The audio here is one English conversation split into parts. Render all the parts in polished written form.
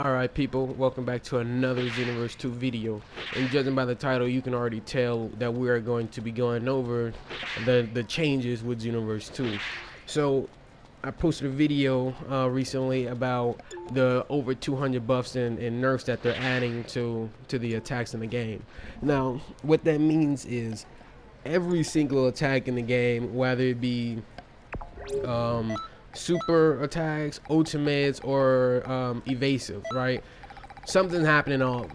Alright people, welcome back to another Xenoverse 2 video. And judging by the title, you can already tell that we are going to be going over the changes with Xenoverse 2. So, I posted a video recently about the over 200 buffs and nerfs that they're adding to the attacks in the game. Now, what that means is every single attack in the game, whether it be super attacks, ultimates, or evasive, right? Something's happening on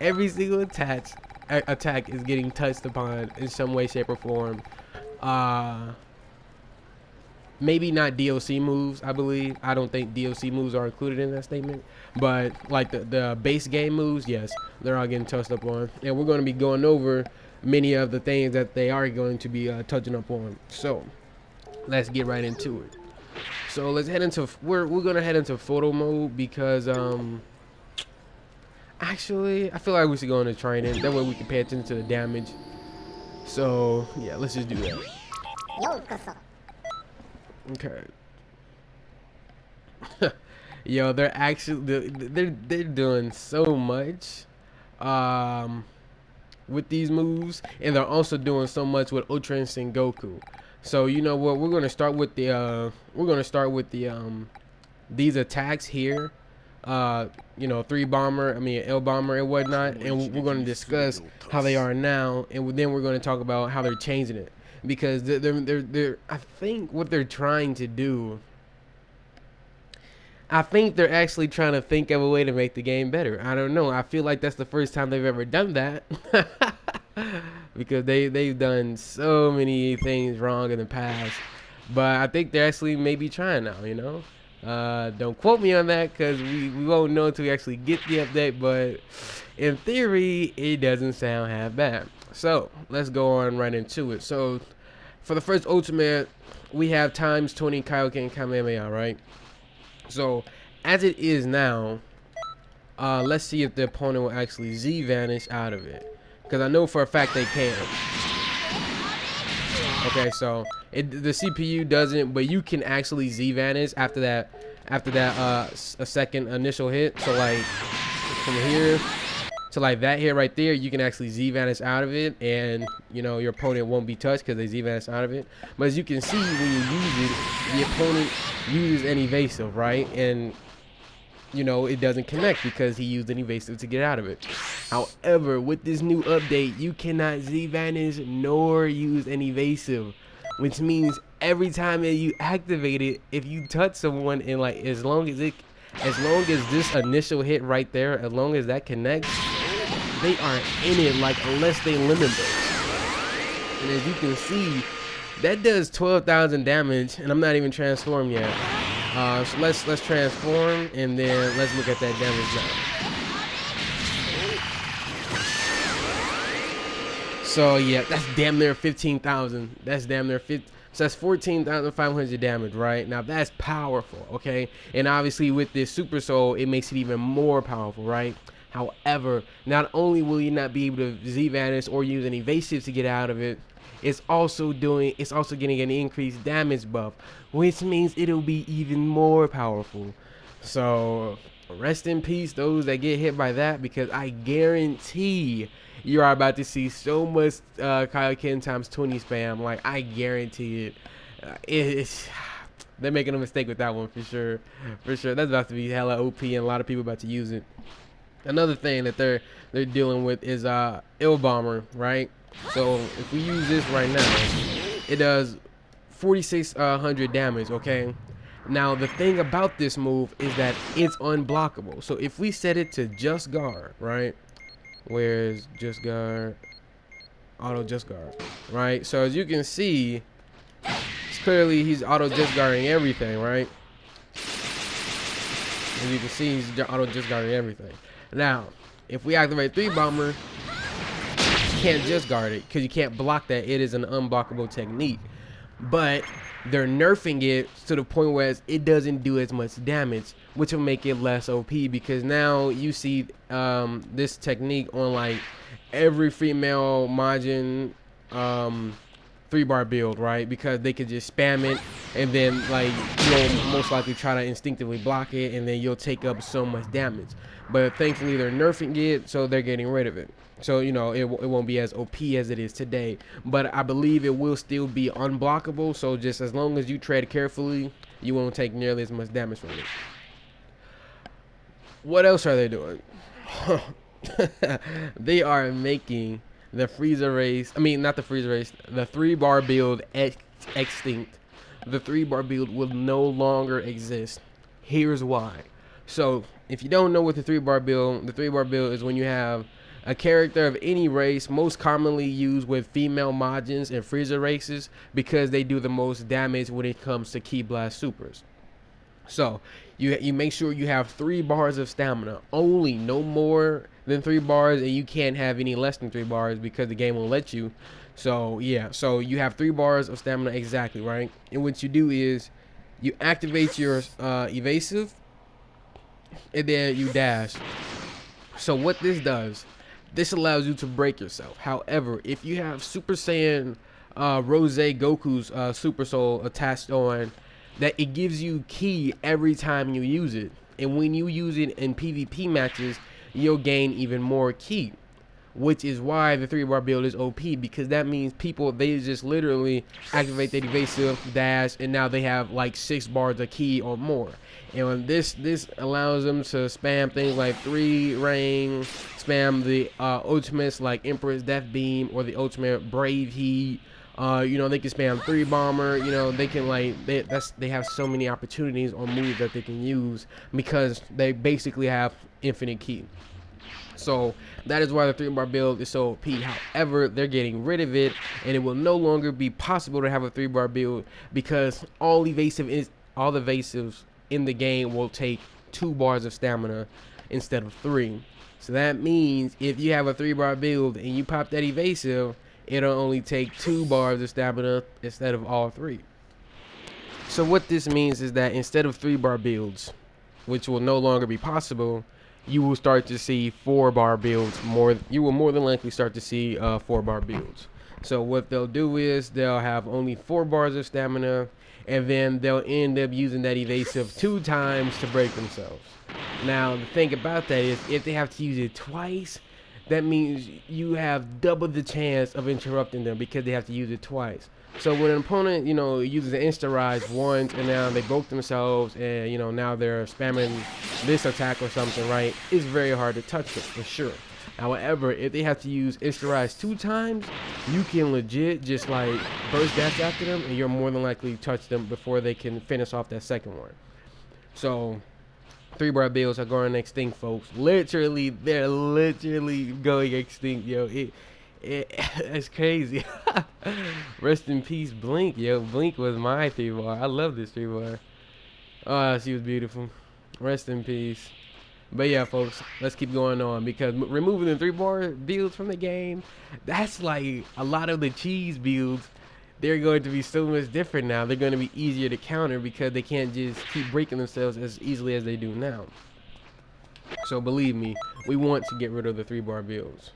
every single attack is getting touched upon in some way, shape, or form. Maybe not DLC moves, I believe. I don't think DLC moves are included in that statement, but like the base game moves, yes, they're all getting touched up on, and we're going to be going over many of the things that they are going to be touching up on. So let's get right into it. So let's head into we're gonna head into photo mode because actually I feel like we should go into training, that way we can pay attention to the damage. So yeah, let's just do that. Okay. Yo, they're actually they're doing so much with these moves, and they're also doing so much with Ultra Instinct Goku. So you know what, we're gonna start with the these attacks here, you know, L bomber and whatnot, and we're gonna discuss how they are now, and then we're gonna talk about how they're changing it, because they're I think what they're trying to do, I think they're actually trying to think of a way to make the game better. I don't know, I feel like that's the first time they've ever done that. Because they've done so many things wrong in the past, but I think they're actually maybe trying now, you know. Don't quote me on that, because we won't know until we actually get the update, but in theory it doesn't sound half bad. So let's go on right into it. So for the first ultimate, we have times 20 Kaioken Kamehameha, right? So as it is now, let's see if the opponent will actually Z vanish out of it, because I know for a fact they can. Okay, so the CPU doesn't, but you can actually Z vanish after that a second initial hit. So like from here to like that hit right there, you can actually Z vanish out of it, and you know your opponent won't be touched because they Z vanish out of it. But as you can see, when you use it, the opponent uses an evasive, right? And you know it doesn't connect because he used an evasive to get out of it. However, with this new update, you cannot Z vanish nor use an evasive, which means every time that you activate it, if you touch someone, and like as long as this initial hit right there, as long as that connects, they are in it, like unless they limit those. And as you can see, that does 12,000 damage, and I'm not even transformed yet. So let's transform, and then let's look at that damage now. So yeah, that's damn near 15,000. That's damn near 50. So that's 14,500 damage, right? Now that's powerful, okay? And obviously with this Super Soul, it makes it even more powerful, right? However, not only will you not be able to Z vanish or use an evasive to get out of it, it's also getting an increased damage buff, which means it'll be even more powerful. So rest in peace those that get hit by that, because I guarantee you are about to see so much Kaioken times 20 spam. Like I guarantee it. They're making a mistake with that one for sure. That's about to be hella OP, and a lot of people about to use it. Another thing that they're dealing with is L bomber, right? So if we use this right now, it does 4,600 damage, okay? Now the thing about this move is that it's unblockable. So if we set it to just guard, right? Where's just guard? Auto just guard, right? So as you can see, it's clearly he's auto just guarding everything, right? As you can see, he's auto just guarding everything. Now, if we activate 3 bomber, can't just guard it because you can't block that. It is an unblockable technique, but they're nerfing it to the point where it doesn't do as much damage, which will make it less OP, because now you see this technique on like every female Majin 3-bar build, right? Because they could just spam it, and then like you'll most likely try to instinctively block it, and then you'll take up so much damage. But thankfully they're nerfing it, so they're getting rid of it. So you know it won't be as OP as it is today, but I believe it will still be unblockable. So just as long as you tread carefully, you won't take nearly as much damage from it. What else are they doing? They are making the freezer race. I mean, not the freezer race. The 3-bar build extinct. The 3-bar build will no longer exist. Here's why. So if you don't know what the 3-bar build, the 3-bar build is when you have a character of any race, most commonly used with female Majins and freezer races, because they do the most damage when it comes to Ki Blast supers. So you make sure you have 3 bars of stamina only, no more than 3 bars, and you can't have any less than 3 bars because the game won't let you. So yeah, so you have 3 bars of stamina exactly, right? And what you do is you activate your evasive, and then you dash. So what this does, this allows you to break yourself. However, if you have Super Saiyan Rose Goku's Super Soul attached on, that it gives you ki every time you use it, and when you use it in PvP matches, you'll gain even more ki, which is why the 3-bar build is OP, because that means people, they just literally activate their evasive, dash, and now they have like 6 bars of ki or more. And this allows them to spam things like 3 ring, spam the ultimates like Emperor's Death Beam or the ultimate Brave Heat. You know, they can spam 3 bomber. You know, they can like they have so many opportunities or moves that they can use because they basically have infinite ki. So that is why the 3-bar build is so OP. However, they're getting rid of it, and it will no longer be possible to have a 3-bar build because all the evasives in the game will take 2 bars of stamina instead of 3. So that means if you have a 3-bar build and you pop that evasive, it'll only take 2 bars of stamina instead of all 3. So what this means is that instead of 3-bar builds, which will no longer be possible, you will start to see 4-bar builds more. You will more than likely start to see 4-bar builds. So what they'll do is they'll have only 4 bars of stamina, and then they'll end up using that evasive 2 times to break themselves. Now the thing about that is if they have to use it twice, that means you have double the chance of interrupting them because they have to use it twice. So when an opponent, you know, uses an insta rise once and now they broke themselves and, you know, now they're spamming this attack or something, right? It's very hard to touch them for sure. However, if they have to use insta rise 2 times, you can legit just like burst dash after them and you're more than likely to touch them before they can finish off that second one. So 3-bar builds are going extinct, folks. Literally, they're literally going extinct, yo. It's crazy. Rest in peace, Blink, yo. Blink was my 3-bar. I love this 3-bar. Oh, she was beautiful. Rest in peace. But yeah, folks, let's keep going on because removing the 3-bar builds from the game, that's like a lot of the cheese builds. They're going to be so much different now. They're going to be easier to counter because they can't just keep breaking themselves as easily as they do now. So believe me, we want to get rid of the 3-bar builds.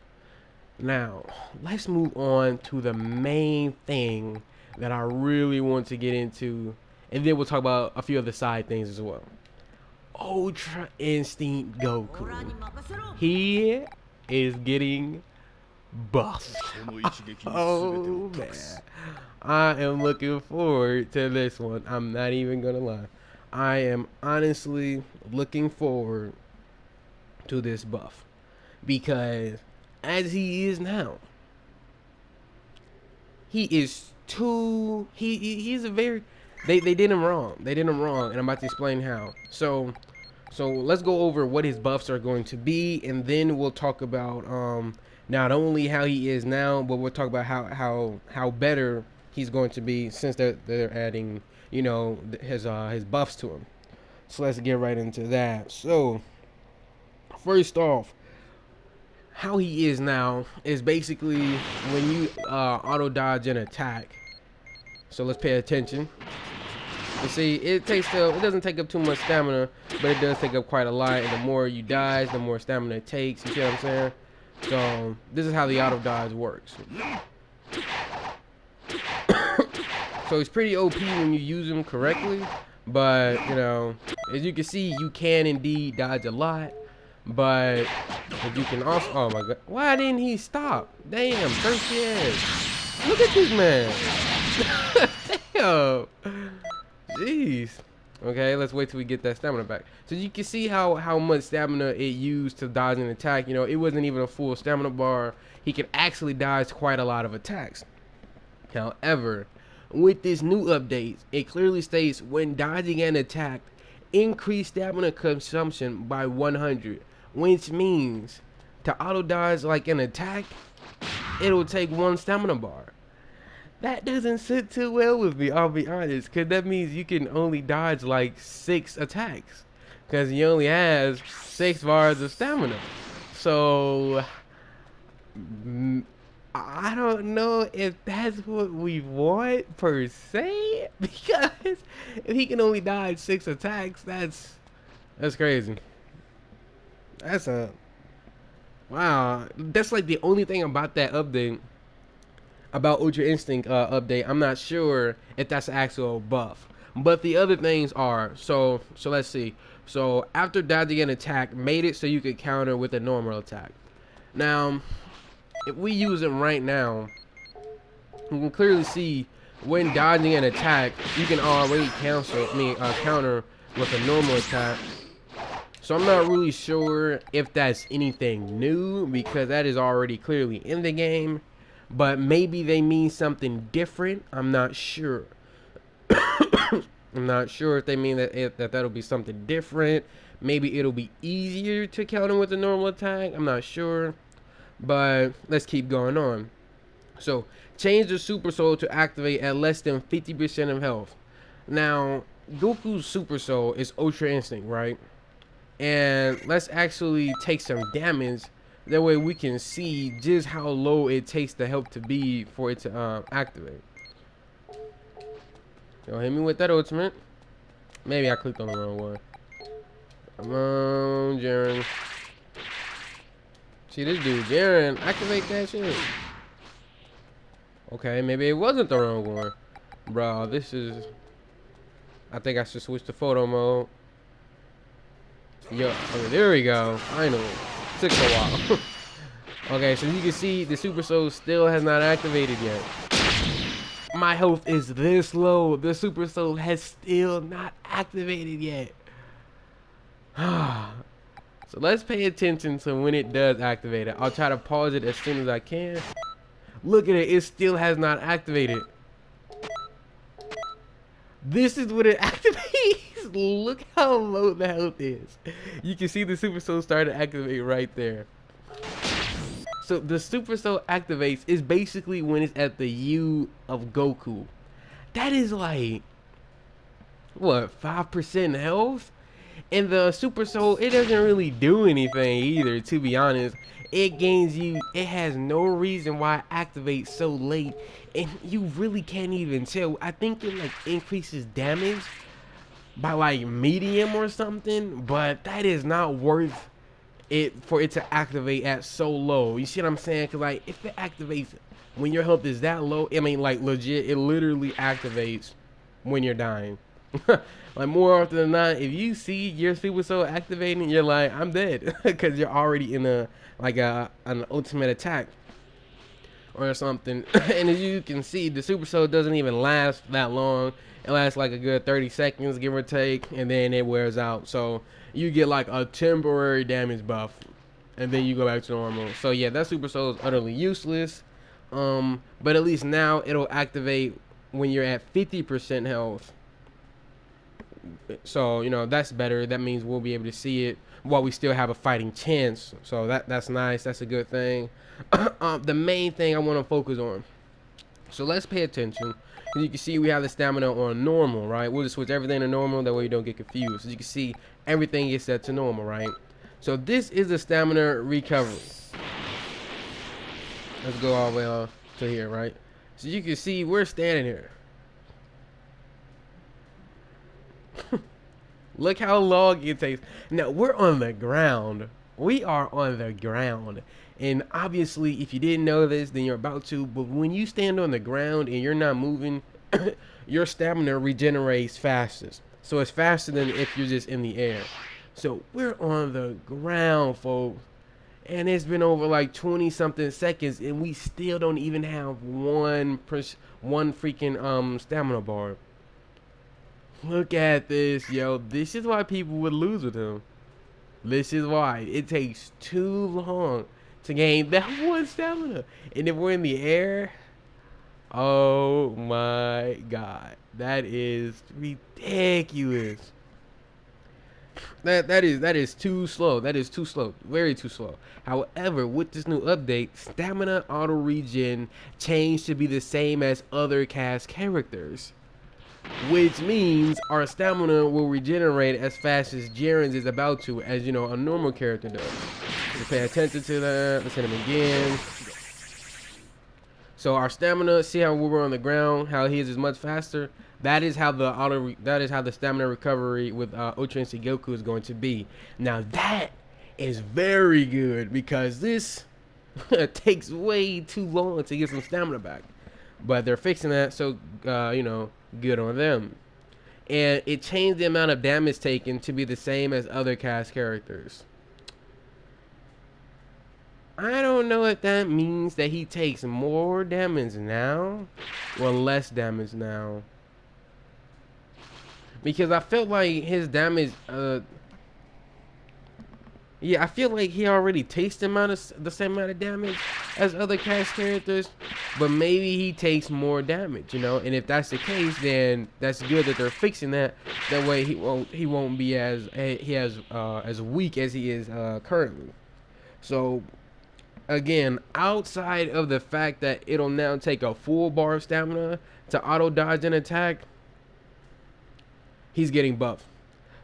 Now, let's move on to the main thing that I really want to get into, and then we'll talk about a few other side things as well. Ultra Instinct Goku. He is getting buffed. Oh man, I am looking forward to this one. I'm not even gonna lie. I am honestly looking forward to this buff because as he is now, he is too he's a very they did him wrong. They did him wrong, and I'm about to explain how. So let's go over what his buffs are going to be, and then we'll talk about not only how he is now, but we'll talk about how better he's going to be since they're adding, you know, his buffs to him. So let's get right into that. So first off, how he is now is basically when you auto dodge an attack. So let's pay attention. You see, it doesn't take up too much stamina, but it does take up quite a lot. And the more you dodge, the more stamina it takes. You see what I'm saying? So this is how the auto dodge works. So it's pretty OP when you use him correctly. But, you know, as you can see, you can indeed dodge a lot. But if you can also, oh my god, why didn't he stop? Damn, thirsty ass. Look at this man. Damn. Jeez. Okay, let's wait till we get that stamina back. So you can see how much stamina it used to dodge an attack. You know, it wasn't even a full stamina bar. He can actually dodge quite a lot of attacks. However, with this new update, it clearly states when dodging an attack, increase stamina consumption by 100, which means to auto dodge like an attack, it'll take 1 stamina bar. That doesn't sit too well with me, I'll be honest, because that means you can only dodge like 6 attacks, because he only has 6 bars of stamina. So I don't know if that's what we want per se, because if he can only dodge 6 attacks, that's crazy. That's a wow. That's like the only thing about that update, about Ultra Instinct update. I'm not sure if that's an actual buff, but the other things are. So let's see. So after dodging an attack, made it so you could counter with a normal attack. Now, if we use it right now, you can clearly see when dodging an attack, you can already counter with a normal attack. So I'm not really sure if that's anything new, because that is already clearly in the game. But maybe they mean something different. I'm not sure. I'm not sure if they mean that that'll be something different. Maybe it'll be easier to counter with a normal attack. I'm not sure. But let's keep going on. So change the Super Soul to activate at less than 50% of health. Now, Goku's Super Soul is Ultra Instinct, right? And let's actually take some damage. That way we can see just how low it takes the health to be for it to activate. Yo, hit me with that ultimate. Maybe I clicked on the wrong one. Come on, Jaren. See this dude, Jaren, activate that shit. Okay, maybe it wasn't the wrong one. Bro, this is... I think I should switch to photo mode. Yo, okay, there we go. Finally. Took a while. Okay, so you can see the Super Soul still has not activated yet. My health is this low. The Super Soul has still not activated yet. So let's pay attention to when it does activate it. I'll try to pause it as soon as I can. Look at it. It still has not activated. This is what it activates. Look how low the health is. You can see the Super Soul start to activate right there. So the Super Soul activates is basically when it's at the U of Goku. That is like, what, 5% health? And the Super Soul, it doesn't really do anything either, to be honest. It gains you, it has no reason why it activates so late, and you really can't even tell. I think it like increases damage by like medium or something, but that is not worth it for it to activate at so low. You see what I'm saying? Because like if it activates when your health is that low, I mean like legit, it literally activates when you're dying. Like more often than not, if you see your Super Soul activating, you're like, I'm dead, because you're already in a like an ultimate attack or something. And as you can see, the Super Soul doesn't even last that long. It lasts like a good 30 seconds, give or take, and then it wears out. So you get like a temporary damage buff, and then you go back to normal. So yeah, that Super Soul is utterly useless. But at least now it'll activate when you're at 50% health. So, you know, that's better. That means we'll be able to see it while we still have a fighting chance. So that's nice. That's a good thing. The main thing I want to focus on. So let's pay attention. As you can see, we have the stamina on normal, right? We'll just switch everything to normal. That way you don't get confused. As you can see, everything is set to normal, right? So this is the stamina recovery. Let's go all the way off to here, right? So you can see we're standing here. Look how long it takes. Now we're on the ground. We are on the ground. And obviously, if you didn't know this, then you're about to. But when you stand on the ground and you're not moving, your stamina regenerates fastest. So it's faster than if you're just in the air. So we're on the ground, folks. And it's been over like 20 something seconds, and we still don't even have one freaking stamina bar. Look at this, yo. This is why people would lose with him. This is why it takes too long to gain that one stamina. And if we're in the air, oh my god, that is ridiculous. That is too slow. That is too slow. Very too slow. However, with this new update, stamina auto regen changed to be the same as other cast characters, which means our stamina will regenerate as fast as Jiren's is about to, as you know, a normal character does. So pay attention to that. Let's hit him again. So our stamina, see how we were on the ground, how his is much faster. That is how the stamina recovery with Ultra Instinct Goku is going to be. Now that is very good because this takes way too long to get some stamina back. But they're fixing that, so you know, good on them. And it changed the amount of damage taken to be the same as other cast characters. I don't know if that means that he takes more damage now or less damage now. Because I felt like his damage, yeah, I feel like he already takes the same amount of damage as other cast characters, but maybe he takes more damage, you know. And if that's the case, then that's good that they're fixing that. That way he won't be as weak as he is currently. So again, outside of the fact that it'll now take a full bar of stamina to auto dodge an attack, he's getting buffed.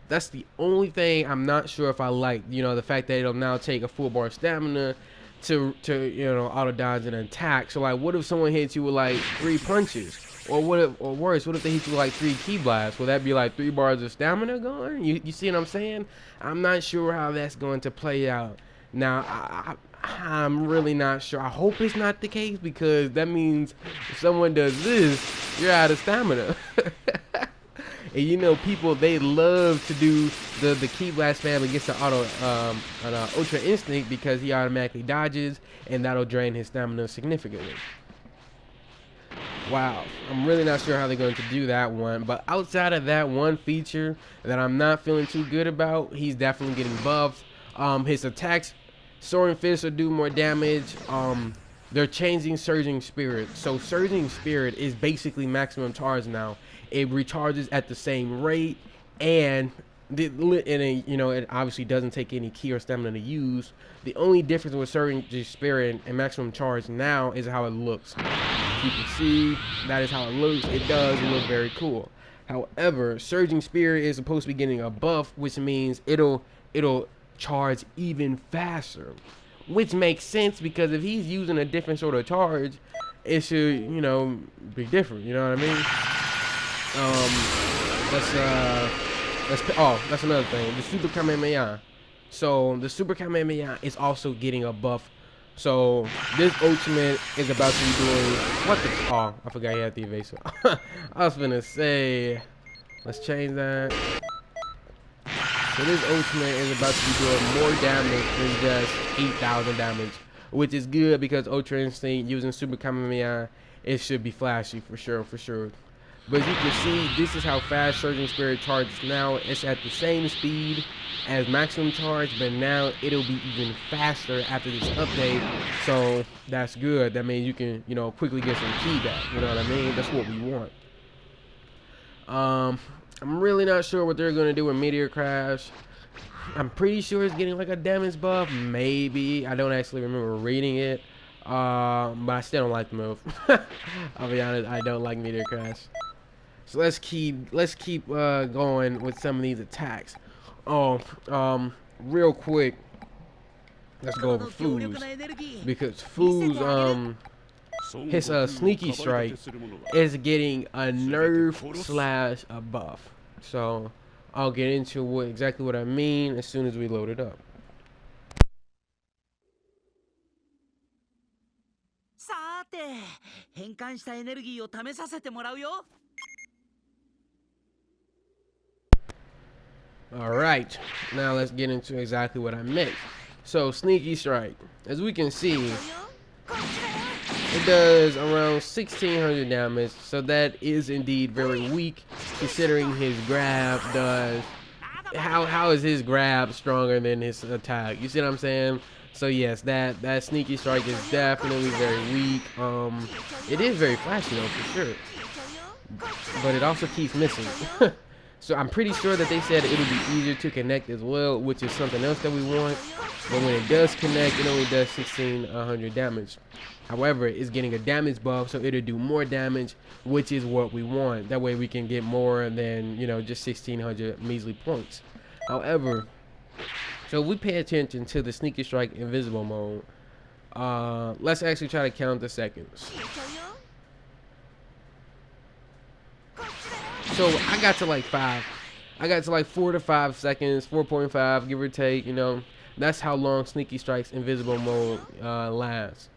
That's the only thing I'm not sure if I like. You know, the fact that it'll now take a full bar of stamina to you know, auto dodge an attack. So like, what if someone hits you with like 3 punches, or worse, what if they hit you with like 3 key blasts? Will that be like 3 bars of stamina gone? You see what I'm saying? I'm not sure how that's going to play out. Now I'm really not sure. I hope it's not the case, because that means if someone does this, you're out of stamina. And you know, people, they love to do the key blast spam against the Ultra Instinct, because he automatically dodges, and that'll drain his stamina significantly. Wow, I'm really not sure how they're going to do that one, but outside of that one feature that I'm not feeling too good about, he's definitely getting buffed. His attacks, Soaring Fist, will do more damage. They're changing Surging Spirit. So Surging Spirit is basically maximum charge now. It recharges at the same rate, and you know, it obviously doesn't take any key or stamina to use. The only difference with Surging Spirit and maximum charge now is how it looks. You can see that is how it looks. It does look very cool. However, Surging Spirit is supposed to be getting a buff, which means it'll charge even faster, which makes sense, because if he's using a different sort of charge, it should, you know, be different. You know what I mean? That's another thing. The Super Kamehameha. So the Super Kamehameha is also getting a buff. So this ultimate is about to be doing oh, I forgot he had the evasive. I was gonna say, let's change that. So this ultimate is about to be doing more damage than just 8,000 damage, which is good, because Ultra Instinct using Super Kamehameha, it should be flashy for sure. But as you can see, this is how fast Surging Spirit charges now. It's at the same speed as maximum charge, but now it'll be even faster after this update. So that's good. That means you can, you know, quickly get some key back. You know what I mean? That's what we want. I'm really not sure what they're gonna do with Meteor Crash. I'm pretty sure it's getting like a damage buff. Maybe. I don't actually remember reading it. But I still don't like the move. I'll be honest, I don't like Meteor Crash. So let's keep going with some of these attacks. Real quick, let's go over Foo's, because Foo's his Sneaky Strike is getting a nerf slash a buff. So I'll get into exactly what I mean as soon as we load it up. 変換したエネルギーを試させてもらうよ。 Alright, now let's get into exactly what I meant. So, Sneaky Strike. As we can see, it does around 1600 damage, so that is indeed very weak, considering his grab does. How is his grab stronger than his attack? You see what I'm saying? So yes, that Sneaky Strike is definitely very weak. It is very flashy though, for sure, but it also keeps missing. So I'm pretty sure that they said it'll be easier to connect as well, which is something else that we want. But when it does connect, it only does 1600 damage. However, it's getting a damage buff, so it'll do more damage, which is what we want. That way we can get more than, you know, just 1600 measly points. However, so we pay attention to the Sneaky Strike invisible mode. Let's actually try to count the seconds. So I got to like 5. I got to like 4 to 5 seconds, 4.5 give or take, you know. That's how long Sneaky Strike's invisible mode lasts.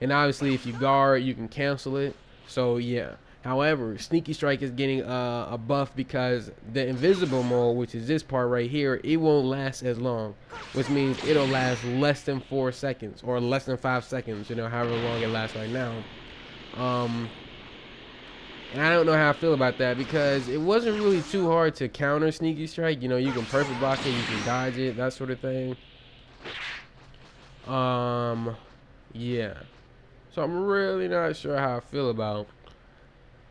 And obviously if you guard, you can cancel it. So yeah. However, Sneaky Strike is getting a buff because the invisible mode, which is this part right here, it won't last as long. Which means it'll last less than 4 seconds or less than 5 seconds, you know, however long it lasts right now. And I don't know how I feel about that because it wasn't really too hard to counter Sneaky Strike. You know, you can perfect block it, you can dodge it, that sort of thing. Yeah. So I'm really not sure how I feel about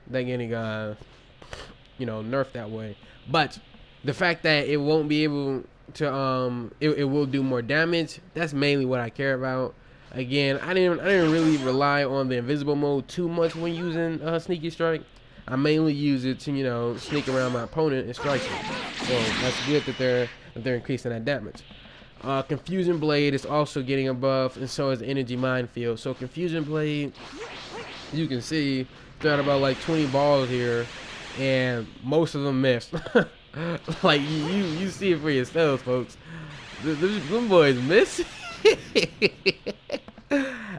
that getting, you know, nerfed that way. But the fact that it won't be able to, it will do more damage. That's mainly what I care about. Again, I didn't really rely on the invisible mode too much when using Sneaky Strike. I mainly use it to, you know, sneak around my opponent and strike him. So that's good that they're increasing that damage. Confusion Blade is also getting a buff, and so is Energy Minefield. So Confusion Blade, you can see, got about like 20 balls here, and most of them missed. Like you see it for yourselves, folks. Them boys miss.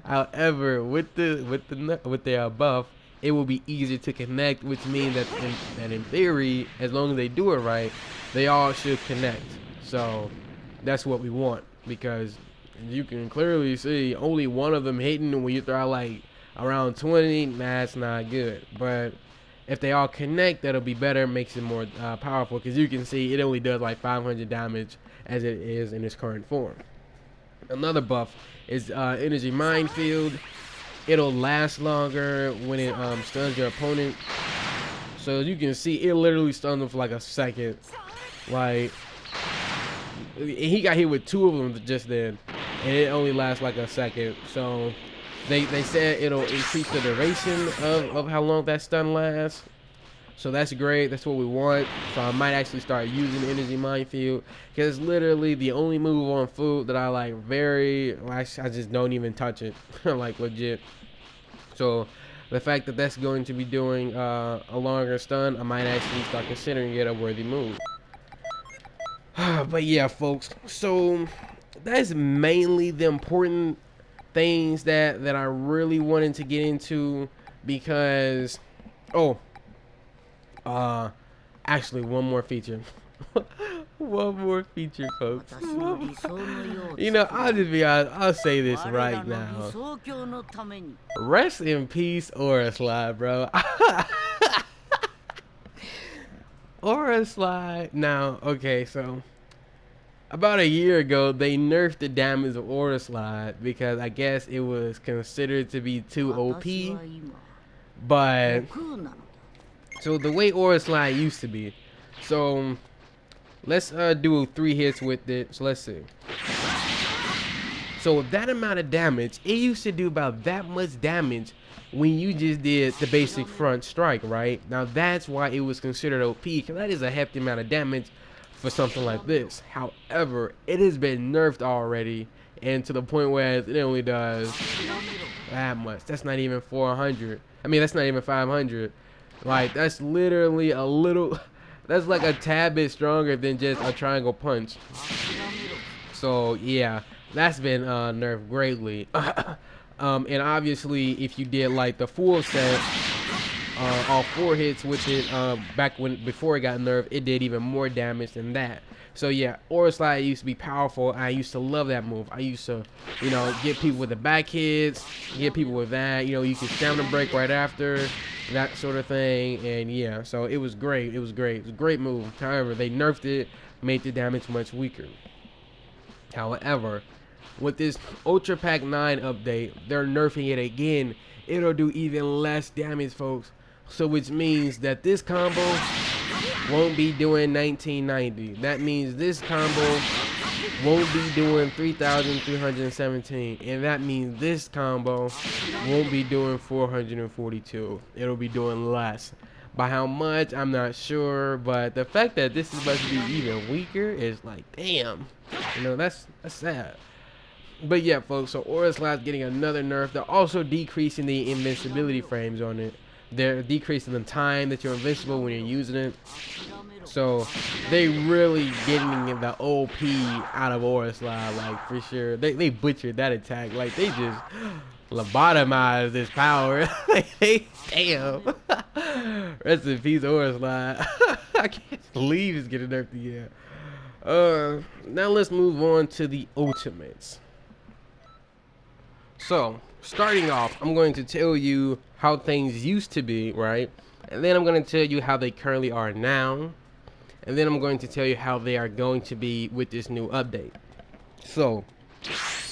However, with their buff, it will be easier to connect, which means that in theory, as long as they do it right, they all should connect. So that's what we want, because you can clearly see only one of them hitting when you throw like around 20. That's not good. But if they all connect, that'll be better. Makes it more powerful, because you can see it only does like 500 damage as it is in its current form. Another buff is Energy Minefield. It'll last longer when it stuns your opponent. So as you can see, it literally stuns them for like a second. Like, he got hit with 2 of them just then, and it only lasts like a second. So they said it'll increase the duration of how long that stun lasts. So that's great. That's what we want. So I might actually start using Energy Minefield, because it's literally the only move on food that I like I just don't even touch it. Like, legit. So the fact that that's going to be doing a longer stun, I might actually start considering it a worthy move. But yeah, folks. So that's mainly the important things that I really wanted to get into, because actually one more feature. One more feature, folks. You know, I'll just be honest, I'll say this right now. Rest in peace, Aura Slide, bro. Aura Slide. Now, okay, so about a year ago, they nerfed the damage of Aura Slide because I guess it was considered to be too OP. But so the way Aura Slide used to be, so let's do 3 hits with it. So let's see. So with that amount of damage, it used to do about that much damage when you just did the basic front strike, right? Now that's why it was considered OP, because that is a hefty amount of damage for something like this. However, it has been nerfed already, and to the point where it only does that much. That's not even 400. I mean, that's not even 500. Like, that's literally a little, that's like a tad bit stronger than just a triangle punch. So yeah, that's been nerfed greatly. And obviously, if you did like the full set, all 4 hits with it, back before it got nerfed, it did even more damage than that. So yeah, Aura Slide used to be powerful. I used to love that move. I used to, get people with the back hits, get people with that. You could stamina break right after, that sort of thing. And yeah, so it was great. It was great. It was a great move. However, they nerfed it, made the damage much weaker. However, with this Ultra Pack 9 update, they're nerfing it again. It'll do even less damage, folks. So which means that this combo won't be doing 1990. That means this combo won't be doing 3,317. And that means this combo won't be doing 442. It'll be doing less. By how much, I'm not sure. But the fact that this is supposed to be even weaker is like, damn. That's sad. But yeah, folks, so Aura Slide's getting another nerf. They're also decreasing the invincibility frames on it. They're decreasing the time that you're invincible when you're using it. So they really getting the OP out of Aura Slide, like, for sure. They butchered that attack. Like, they just lobotomized this power. Damn. Rest in peace, Aura Slide. I can't believe it's getting nerfed again. Now let's move on to the ultimates. So, starting off, I'm going to tell you how things used to be, right? And then I'm going to tell you how they currently are now. And then I'm going to tell you how they are going to be with this new update. So,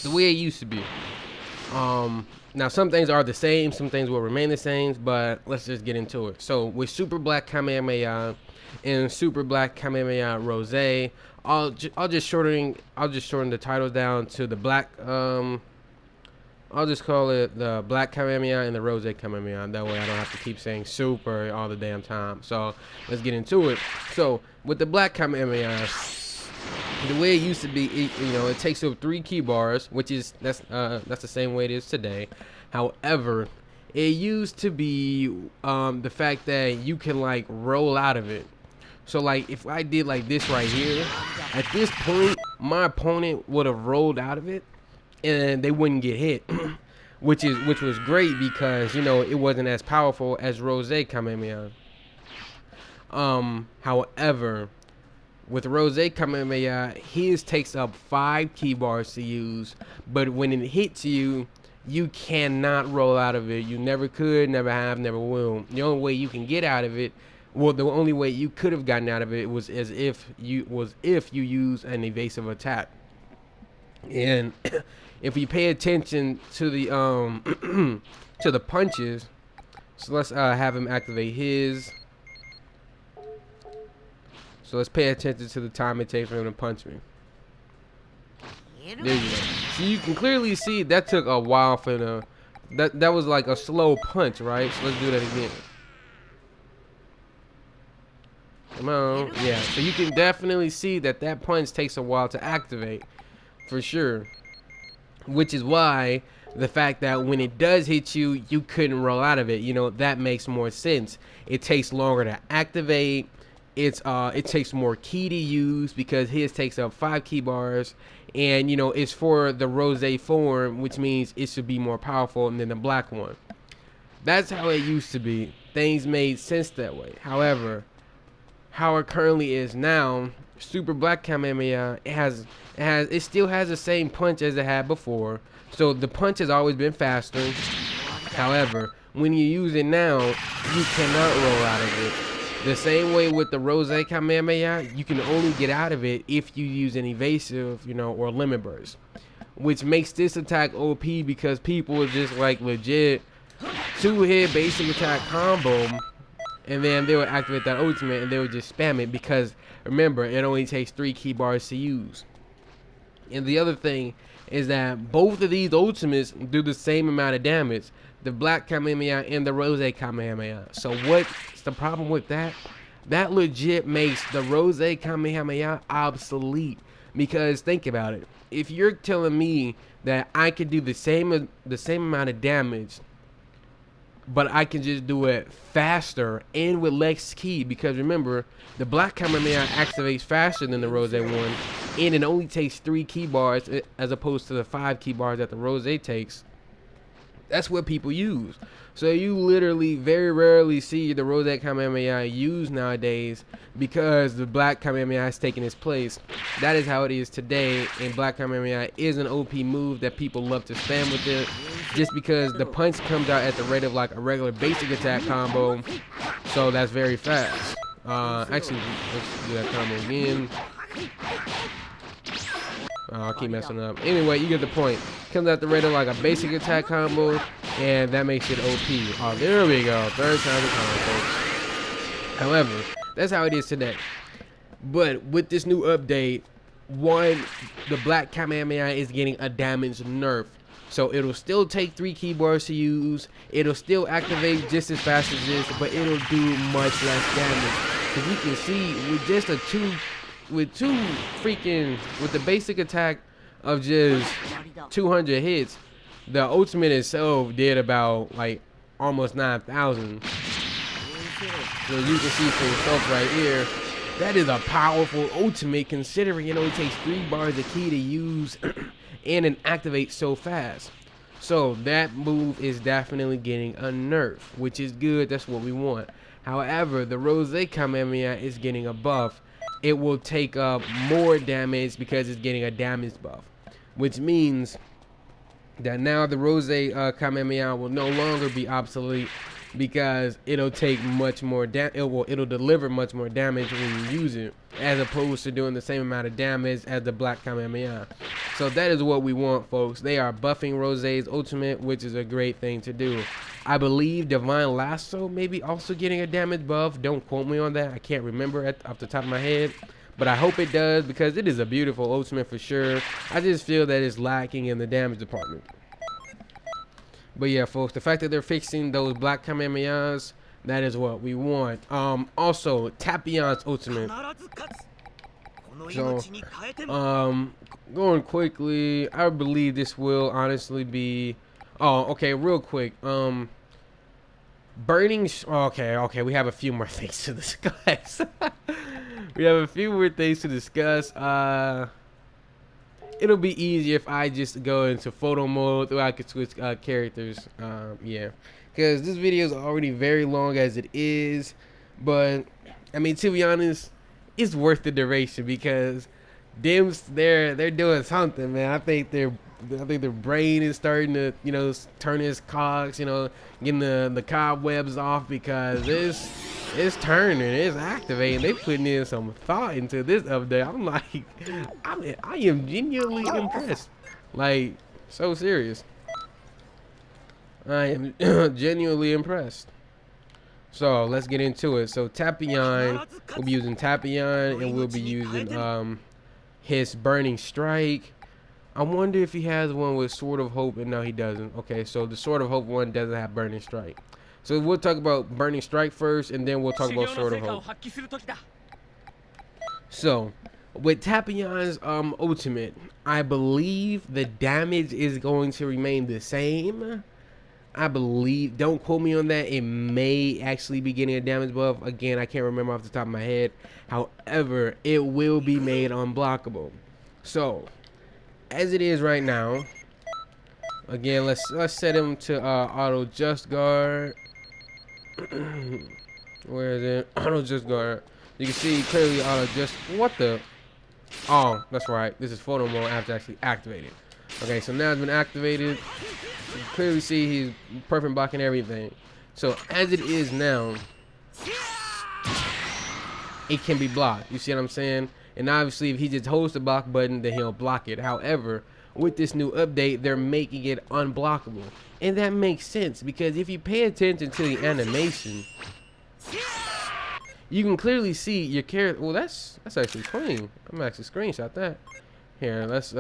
the way it used to be. Now, some things are the same, some things will remain the same, but let's just get into it. So, with Super Black Kamehameha and Super Black Kamehameha Rose, I'll just shorten the titles down to the black. I'll just call it the Black Kamehameha and the Rose Kamehameha. That way I don't have to keep saying super all the damn time. So let's get into it. So with the Black Kamehameha, the way it used to be, it takes up 3 key bars, which is that's the same way it is today. However, it used to be the fact that you can like roll out of it. So like if I did like this right here, at this point my opponent would have rolled out of it and they wouldn't get hit, which was great because it wasn't as powerful as Rose Kamehameha. However, with Rose Kamehameha, his takes up 5 key bars to use, but when it hits you, you cannot roll out of it. You never could, never have, never will. The only way you can get out of it, well, the only way you could have gotten out of it was if you use an evasive attack. And if you pay attention to the to the punches, so let's have him activate his. So let's pay attention to the time it takes for him to punch me. There you go. So you can clearly see that took a while for the that was like a slow punch, right? So let's do that again. Come on. Yeah, so you can definitely see that punch takes a while to activate, for sure. Which is why the fact that when it does hit you, you couldn't roll out of it, that makes more sense. It takes longer to activate. It takes more key to use because his takes up 5 key bars, and it's for the Rose form, which means it should be more powerful than the black one. That's how it used to be. Things made sense that way. However, how it currently is now, Super Black Kamehameha, it still has the same punch as it had before. So the punch has always been faster. However, when you use it now, you cannot roll out of it. The same way with the Rose Kamehameha, you can only get out of it if you use an evasive, or limit burst, which makes this attack OP because people are just like legit 2-hit basic attack combo, and then they would activate that ultimate and they would just spam it because remember, it only takes 3 key bars to use. And the other thing is that both of these ultimates do the same amount of damage, the Black Kamehameha and the Rose Kamehameha. So what's the problem with that? That legit makes the Rose Kamehameha obsolete, because think about it. If you're telling me that I could do the same amount of damage, but I can just do it faster and with less key, because remember, the Black Kamehameha activates faster than the Rose one, and it only takes 3 key bars as opposed to the 5 key bars that the Rose takes. That's what people use. So you literally very rarely see the Rosette Kamehameha used nowadays because the Black Kamehameha has taken its place. That is how it is today, and Black Kamehameha is an OP move that people love to spam with it, just because the punch comes out at the rate of like a regular basic attack combo, so that's very fast. Actually, let's do that combo again. I keep messing up. Anyway, you get the point. Comes out the rate of like a basic attack combo, and that makes it OP. Oh, there we go. Third time the charm, folks. However, that's how it is today. But with this new update, the Black Kamehameha is getting a damage nerf. So it'll still take 3 keyboards to use. It'll still activate just as fast as this, but it'll do much less damage. Because you can see with just with the basic attack of just 200 hits, the ultimate itself did about like almost 9,000. So you can see for yourself right here, that is a powerful ultimate considering it only takes 3 bars of key to use and it activates so fast. So that move is definitely getting a nerf, which is good. That's what we want. However, the Rose Kamehameha is getting a buff. It will take up more damage because it's getting a damage buff, which means that now the Rose Kamehameha will no longer be obsolete because it'll take much more it'll deliver much more damage when you use it, as opposed to doing the same amount of damage as the Black Kamehameha. So that is what we want, folks. They are buffing Rose's ultimate, which is a great thing to do. I believe Divine Lasso may be also getting a damage buff. Don't quote me on that. I can't remember off the top of my head, but I hope it does because it is a beautiful ultimate for sure. I just feel that it's lacking in the damage department. But yeah, folks, the fact that they're fixing those Black Kamehamehas, that is what we want. Also, Tapion's ultimate. So, going quickly, I believe this will honestly be... Oh, okay, real quick. Burning... Okay, we have a few more things to discuss. We have a few more things to discuss. It'll be easier if I just go into photo mode so I could switch characters. Yeah, because this video is already very long as it is, but I mean, to be honest, it's worth the duration because they're doing something, man. I think their brain is starting to, you know, turn its cogs, you know, getting the cobwebs off because it's turning, it's activating. They putting in some thought into this update. I'm like, I am genuinely impressed. Like, so serious. I am genuinely impressed. So let's get into it. So Tapion, we'll be using Tapion, and we'll be using his Burning Strike. I wonder if he has one with Sword of Hope, and no, he doesn't. Okay, so the Sword of Hope one doesn't have Burning Strike. So we'll talk about Burning Strike first, and then we'll talk about Sword of Hope. So, with Tapion's ultimate, I believe the damage is going to remain the same. I believe, don't quote me on that, it may actually be getting a damage buff. Again, I can't remember off the top of my head. However, it will be made unblockable. So, as it is right now, again, let's set him to auto just guard. Where is it? Auto just guard. You can see clearly auto just... What the... Oh, that's right. This is photo mode after actually activated. Okay, so now it's been activated. You can clearly see he's perfect blocking everything. So as it is now, it can be blocked. You see what I'm saying? And obviously if he just holds the block button, then he'll block it. However, with this new update, they're making it unblockable. And that makes sense because if you pay attention to the animation, you can clearly see your character. Well, that's actually clean. I'm actually screenshot that. Here, let's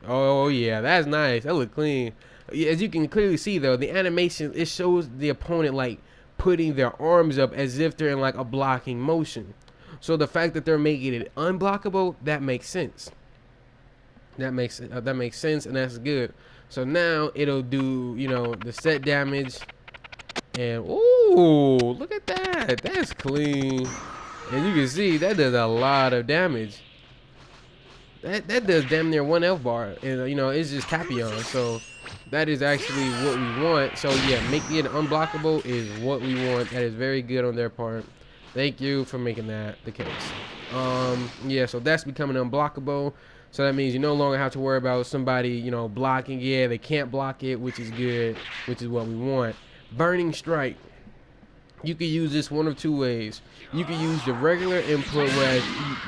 oh yeah, that's nice. That look clean. As you can clearly see though, the animation, it shows the opponent like putting their arms up as if they're in like a blocking motion. So the fact that they're making it unblockable, that makes sense. That makes sense, and that's good. So now it'll do, you know, the set damage, and ooh, look at that. That's clean. And you can see that does a lot of damage. That does damn near 1 health bar, and you know, it's just Tapion. So that is actually what we want. So yeah, making it unblockable is what we want. That is very good on their part. Thank you for making that the case. Yeah, so that's becoming unblockable. So that means you no longer have to worry about somebody, you know, blocking. Yeah, they can't block it, which is good, which is what we want. Burning Strike. You can use this one of two ways. You can use the regular input where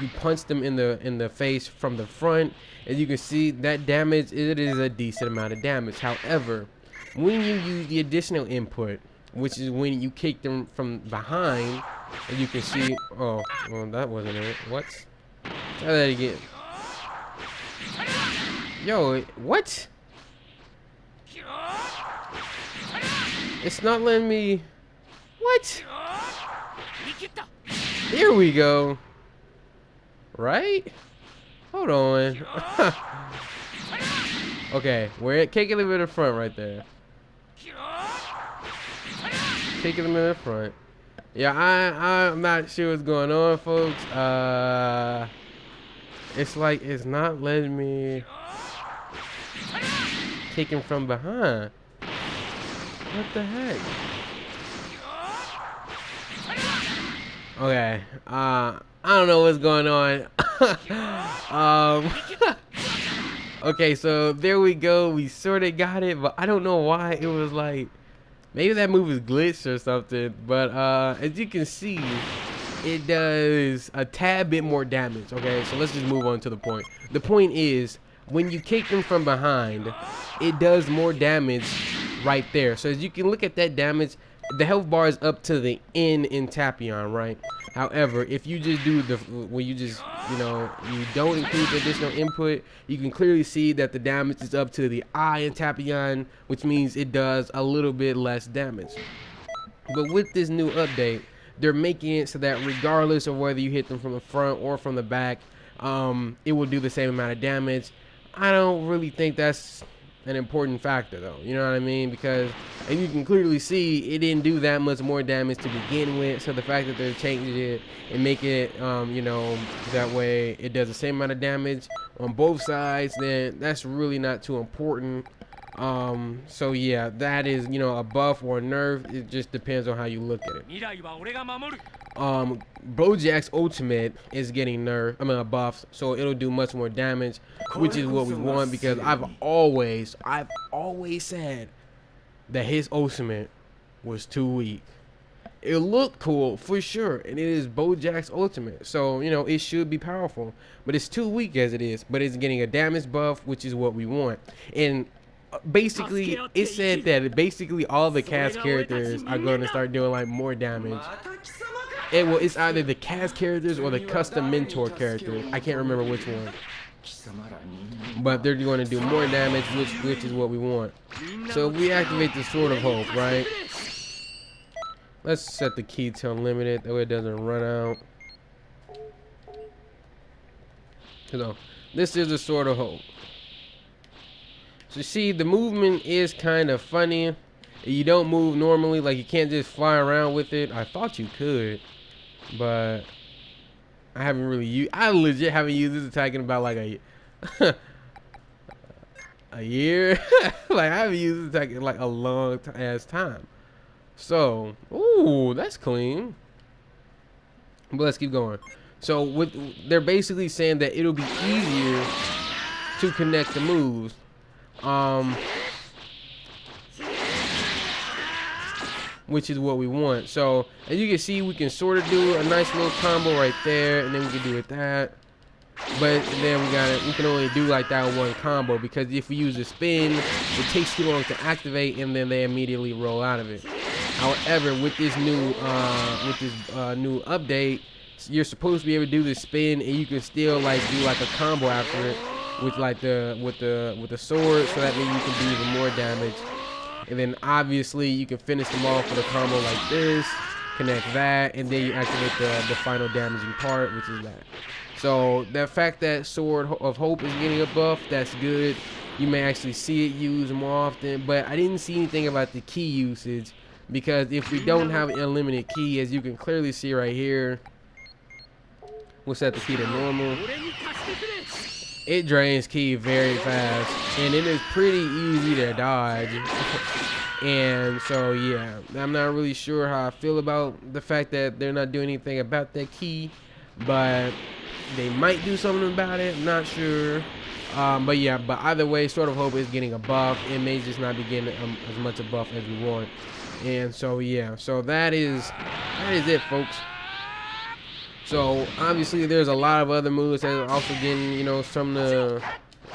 you punch them in the face from the front, and you can see that damage. It is a decent amount of damage. However, when you use the additional input, which is when you kick them from behind, and you can see. Oh, well, that wasn't it. What? Try that again. Yo, what? It's not letting me. What? Here we go. Right? Hold on. Okay, we're kicking them in the front right there. Kicking them in the front. Yeah, I'm not sure what's going on, folks. It's like it's not letting me kick him from behind. What the heck? Okay, I don't know what's going on. Okay, so there we go. We sort of got it, but I don't know why it was like, maybe that move is glitched or something. But as you can see, it does a tad bit more damage. Okay, so let's just move on to the point. The point is, when you kick them from behind, it does more damage right there. So as you can look at that damage, the health bar is up to the N in Tapion, right? However, if you just do the, when you just, you know, you don't include the additional input, you can clearly see that the damage is up to the I in Tapion, which means it does a little bit less damage. But with this new update, they're making it so that regardless of whether you hit them from the front or from the back, it will do the same amount of damage. I don't really think that's an important factor, though, you know what I mean? Because, and you can clearly see it didn't do that much more damage to begin with. So the fact that they're changing it and making it, you know, that way it does the same amount of damage on both sides, then that's really not too important. So yeah, that is, you know, a buff or a nerf. It just depends on how you look at it. Bojack's ultimate is getting nerfed, a buff, so it'll do much more damage, which is what we want, because I've always said that his ultimate was too weak. It looked cool for sure, and it is Bojack's ultimate, so you know it should be powerful, but it's too weak as it is. But it's getting a damage buff, which is what we want. And basically it said that basically all the cast characters are going to start doing like more damage. It's either the cast characters or the custom mentor characters. I can't remember which one, but they're going to do more damage, which is what we want. So if we activate the Sword of Hope, right, let's set the key to unlimited, that way it doesn't run out. So this is the Sword of Hope. So you see, the movement is kind of funny. You don't move normally, like you can't just fly around with it. I thought you could, but I haven't really used. I legit haven't used this attack in about like a year. Like I haven't used this attack in like a long ass time. So, ooh, that's clean. But let's keep going. So they're basically saying that it'll be easier to connect the moves. Which is what we want. So as you can see, we can sort of do a nice little combo right there, and then we can do it that. But then we can only do like that one combo, because if we use a spin, it takes too long to activate, and then they immediately roll out of it. However, with this new update, you're supposed to be able to do the spin, and you can still like do like a combo after it with like with the sword, so that means you can do even more damage. And then obviously you can finish them off with a combo like this, connect that, and then you activate the final damaging part, which is that. So the fact that Sword of Hope is getting a buff, that's good. You may actually see it used more often, but I didn't see anything about the key usage, because if we don't have an unlimited key, as you can clearly see right here, we'll set the key to normal. It drains ki very fast, and it is pretty easy to dodge. And so yeah, I'm not really sure how I feel about the fact that they're not doing anything about that ki, but they might do something about it. I'm not sure. But yeah, but either way, Sword of Hope is getting a buff. It may just not be getting as much a buff as we want. And so yeah, so that is it, folks. So obviously there's a lot of other moves that are also getting, you know, something to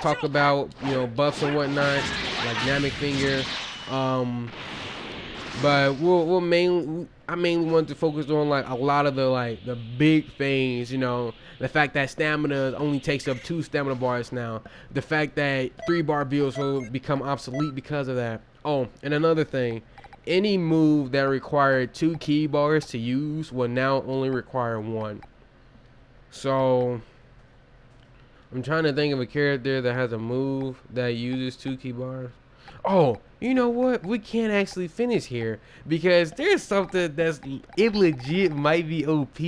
talk about, you know, buffs and whatnot, like Dynamic Finger. But I mainly want to focus on like a lot of the big things, you know, the fact that stamina only takes up 2 stamina bars now, the fact that 3-bar builds will become obsolete because of that. Oh, and another thing, any move that required 2 key bars to use will now only require 1. So I'm trying to think of a character that has a move that uses 2 key bars. Oh, you know what? We can't actually finish here because there's something that's it legit might be OP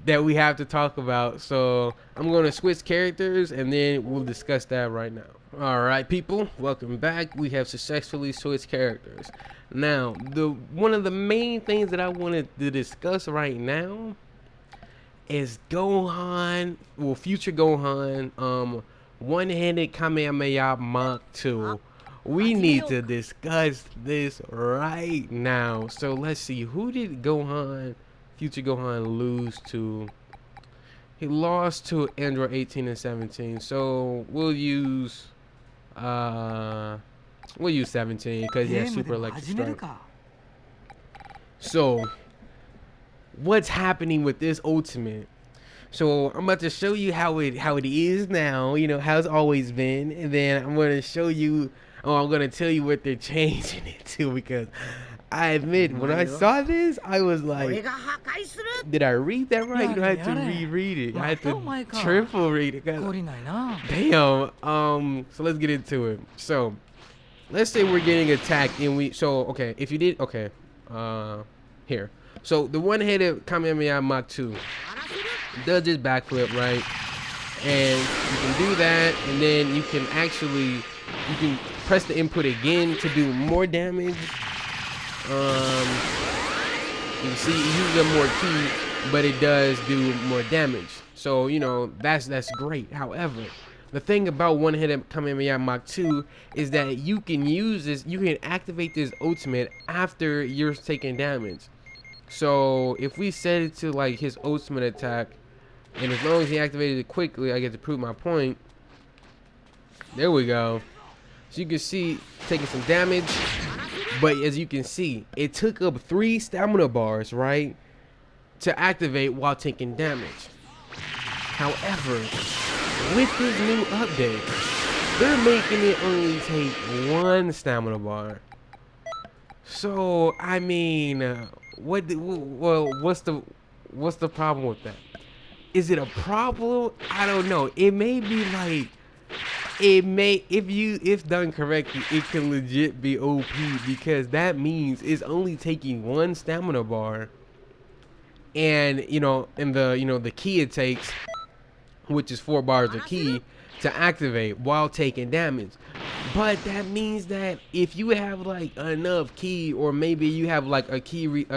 that we have to talk about. So I'm going to switch characters and then we'll discuss that right now. Alright people, welcome back. We have successfully switched characters. Now, one of the main things that I wanted to discuss right now is Gohan, well, future Gohan, one-handed Kamehameha Mach 2. We need to discuss this right now. So let's see, who did future Gohan lose to? He lost to Android 18 and 17. So we'll use 17 because he has Super Electric Strike. So what's happening with this ultimate? So I'm about to show you how it is now, you know, how it's always been, and then I'm gonna show you, I'm gonna tell you what they're changing it to, because I admit when I saw this, I was like, did I read that right? You know, I had to reread it. I had to triple read it. Damn. So let's get into it. So let's say we're getting attacked, and okay, if you did, okay, here. So the one-handed Kamehameha Mach 2 does this backflip, right? And you can do that, and then you can press the input again to do more damage. You can see it uses up more ki, but it does do more damage. So, you know, that's great. However, the thing about one-handed Kamehameha Mach 2 is that you can use this, you can activate this ultimate after you're taking damage. So if we set it to like his ultimate attack, and as long as he activated it quickly, I get to prove my point. There we go. So you can see taking some damage, but as you can see, it took up 3 stamina bars, right, to activate while taking damage. However, with this new update, they're making it only take 1 stamina bar. So I mean, what's the problem with that? Is it a problem? I don't know. It may be like, if done correctly, it can legit be OP, because that means it's only taking 1 stamina bar, and you know, and the key it takes, which is 4 bars of ki, to activate while taking damage. But that means that if you have like enough ki, or maybe you have like a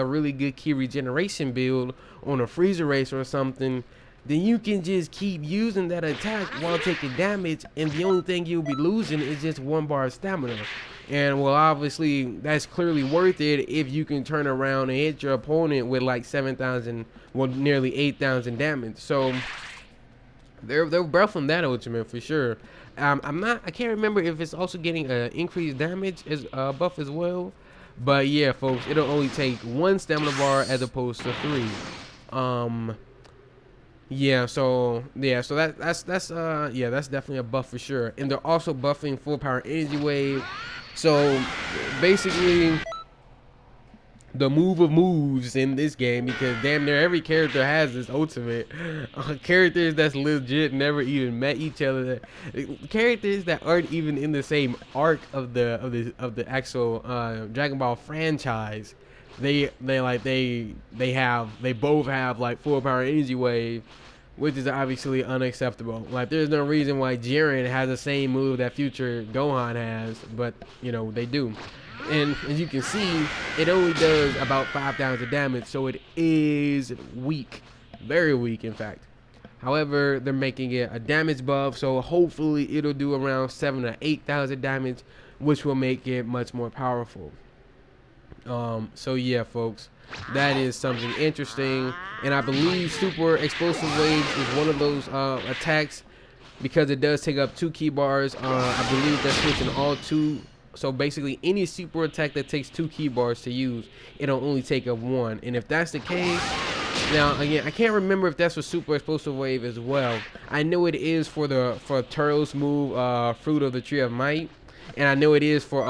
really good ki regeneration build on a freezer race or something, then you can just keep using that attack while taking damage, and the only thing you'll be losing is just 1 bar of stamina. And well, obviously that's clearly worth it if you can turn around and hit your opponent with like 7,000, well, nearly 8,000 damage. So they're buffing that ultimate for sure. I can't remember if it's also getting increased damage as buff as well. But yeah, folks, it'll only take 1 stamina bar as opposed to 3. Yeah, so that's definitely a buff for sure. And they're also buffing full power energy wave. So basically the move of moves in this game, because damn near every character has this ultimate. Characters that's legit never even met each other, characters that aren't even in the same arc of the actual Dragon Ball franchise. They both have like full power energy wave. which is obviously unacceptable. Like, there's no reason why Jiren has the same move that future Gohan has, but you know they do. And as you can see, it only does about 5,000 damage, so it is weak, very weak in fact. However, they're making it a damage buff, so hopefully it'll do around 7,000 to 8,000 damage, which will make it much more powerful. So yeah, folks, that is something interesting, and I believe Super Explosive Waves is one of those attacks because it does take up 2 key bars. I believe that's switching all 2. So basically, any super attack that takes 2 key bars to use, it'll only take up 1. And if that's the case, now again, I can't remember if that's for Super Explosive Wave as well. I know it is for Turtle's move, Fruit of the Tree of Might, and I know it is for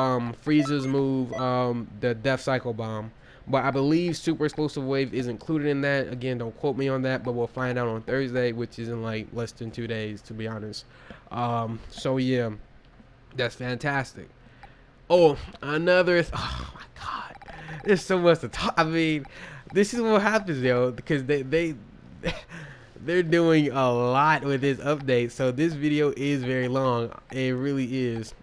Frieza's move, the Death Cycle Bomb. But I believe Super Explosive Wave is included in that. Again, don't quote me on that, but we'll find out on Thursday, which is in like less than 2 days, to be honest. So yeah, that's fantastic. Oh, oh my god, there's so much to talk. I mean, this is what happens, yo, because they're doing a lot with this update, so this video is very long. It really is.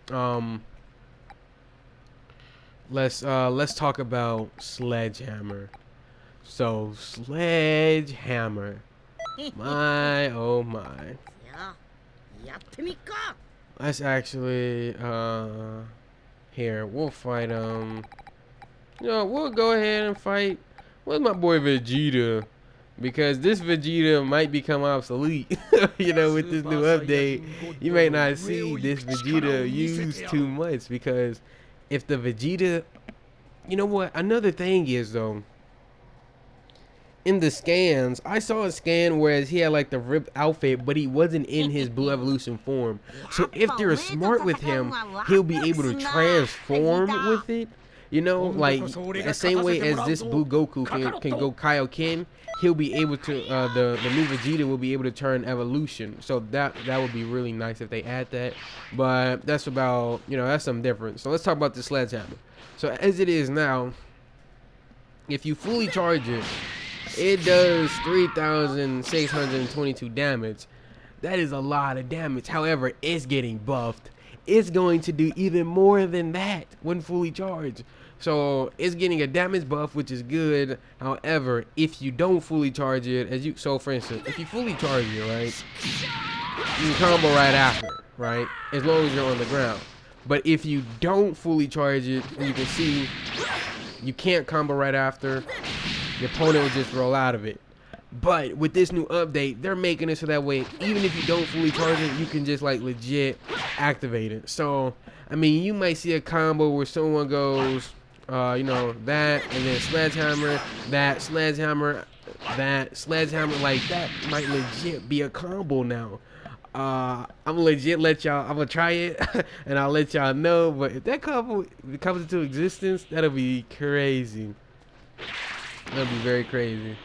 Let's talk about Sledgehammer. So Sledgehammer, my oh my. Let's actually here, we'll fight you know, we'll go ahead and fight with my boy Vegeta, because this Vegeta might become obsolete. You know, with this new update, you may not see this Vegeta used too much, because if the Vegeta, you know what, another thing is though, in the scans, I saw a scan whereas he had like the ripped outfit, but he wasn't in his Blue Evolution form. So if they're smart with him, he'll be able to transform with it. You know, like the same way as this Blue Goku can go Kaioken, he'll be able to, the new Vegeta will be able to turn evolution. So that would be really nice if they add that. But that's about, you know, that's something different. So let's talk about the Sledgehammer. So as it is now, if you fully charge it, it does 3,622 damage. That is a lot of damage. However, it's getting buffed. It's going to do even more than that when fully charged. So it's getting a damage buff, which is good. However, if you don't fully charge it, so for instance, if you fully charge it, right, you can combo right after, right? As long as you're on the ground. But if you don't fully charge it, you can see you can't combo right after. The opponent will just roll out of it. But with this new update, they're making it so that way, even if you don't fully charge it, you can just like legit activate it. So, I mean, you might see a combo where someone goes, you know, that, and then Sledgehammer, that, Sledgehammer, that, Sledgehammer, like that might legit be a combo now. I'm legit let y'all, I'm gonna try it and I'll let y'all know. But if that combo comes into existence, that'll be crazy. That'll be very crazy.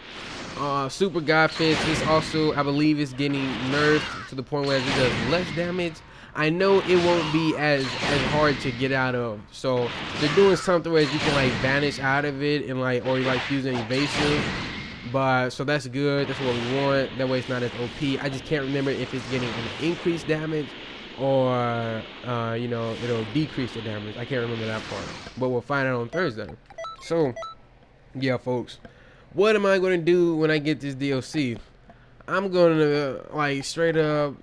Super God Fist is also, I believe, is getting nerfed to the point where it does less damage. I know it won't be as hard to get out of. So they're doing something where you can like vanish out of it and like, or like use an evasive. But so that's good. That's what we want. That way it's not as OP. I just can't remember if it's getting an increased damage or you know, it'll decrease the damage. I can't remember that part. But we'll find out on Thursday. So yeah, folks, what am I going to do when I get this DLC? I'm going to, like, straight up,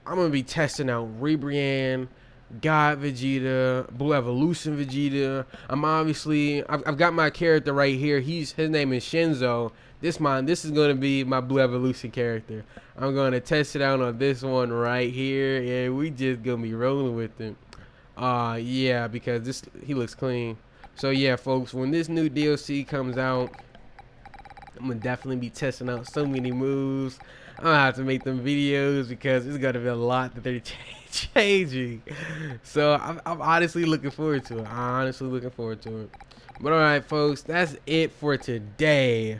I'm going to be testing out Rebrian, God Vegeta, Blue Evolution Vegeta. I'm obviously, I've got my character right here. His name is Shinzo. This is going to be my Blue Evolution character. I'm going to test it out on this one right here, and we just going to be rolling with him. Yeah, because he looks clean. So yeah, folks, when this new DLC comes out, I'm gonna definitely be testing out so many moves. I'm gonna have to make them videos because it's gonna be a lot that they're changing. So I'm honestly looking forward to it. But alright, folks, that's it for today.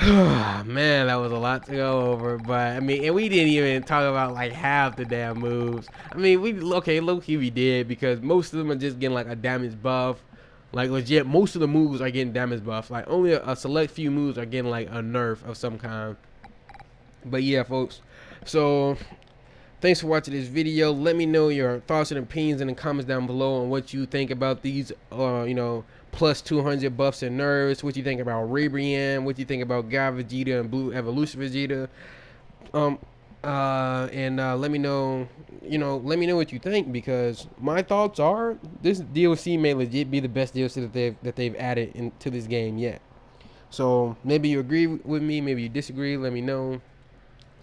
Man, that was a lot to go over, but I mean, and we didn't even talk about like half the damn moves. I mean, low-key we did, because most of them are just getting like a damage buff. Like legit, most of the moves are getting damage buff. Like only a select few moves are getting like a nerf of some kind. But yeah, folks. So thanks for watching this video. Let me know your thoughts and opinions in the comments down below on what you think about these, plus 200 buffs and nerfs. What you think about Ribrianne? What you think about Guy Vegeta and Blue Evolution Vegeta? Let me know, let me know what you think, because my thoughts are this DLC may legit be the best DLC that they've added into this game yet. So maybe you agree with me, maybe you disagree. Let me know.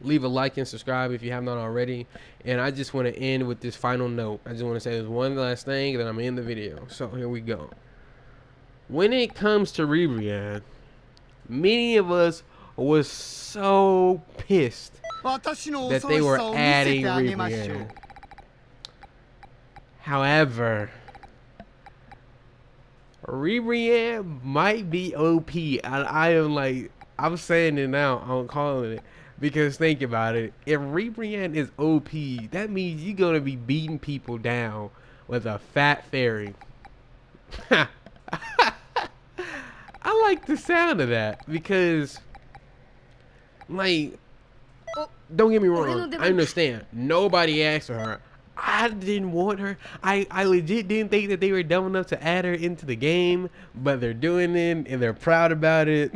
Leave a like and subscribe if you have not already. And I just want to end with this final note. I just want to say this one last thing, and then I'm in the video. So here we go. When it comes to Ribrianne, many of us was so pissed that they were adding Ribrianne. However, Ribrianne might be OP. I'm saying it now, I'm calling it. Because think about it, if Ribrianne is OP, that means you're going to be beating people down with a fat fairy. I like the sound of that, because, like, don't get me wrong, I understand. Nobody asked for her. I didn't want her. I legit didn't think that they were dumb enough to add her into the game, but they're doing it and they're proud about it.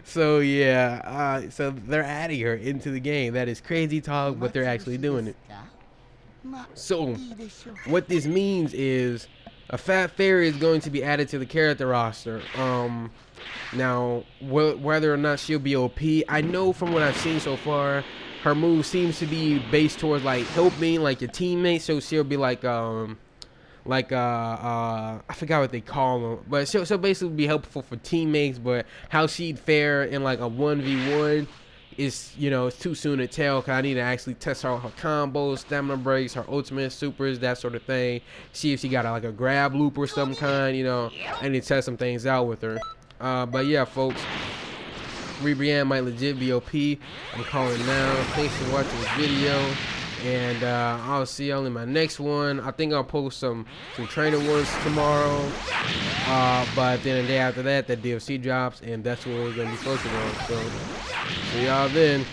So yeah, so they're adding her into the game. That is crazy talk, but they're actually doing it. So what this means is a fat fairy is going to be added to the character roster. Now whether or not she'll be OP, I know from what I've seen so far, her move seems to be based towards like helping like your teammates. So she'll be like I forgot what they call them, but she'll basically be helpful for teammates. But how she'd fare in like a 1v1 is, it's too soon to tell, because I need to actually test her combos, stamina breaks, her ultimate supers, that sort of thing. See if she got like a grab loop or some kind. I need to test some things out with her. But yeah, folks, Ribrianne might legit be OP. I'm calling now. Thanks for watching this video, and I'll see y'all in my next one. I think I'll post some training ones tomorrow, but then the day after that, that DLC drops, and that's what we're gonna be focusing on. So see y'all then.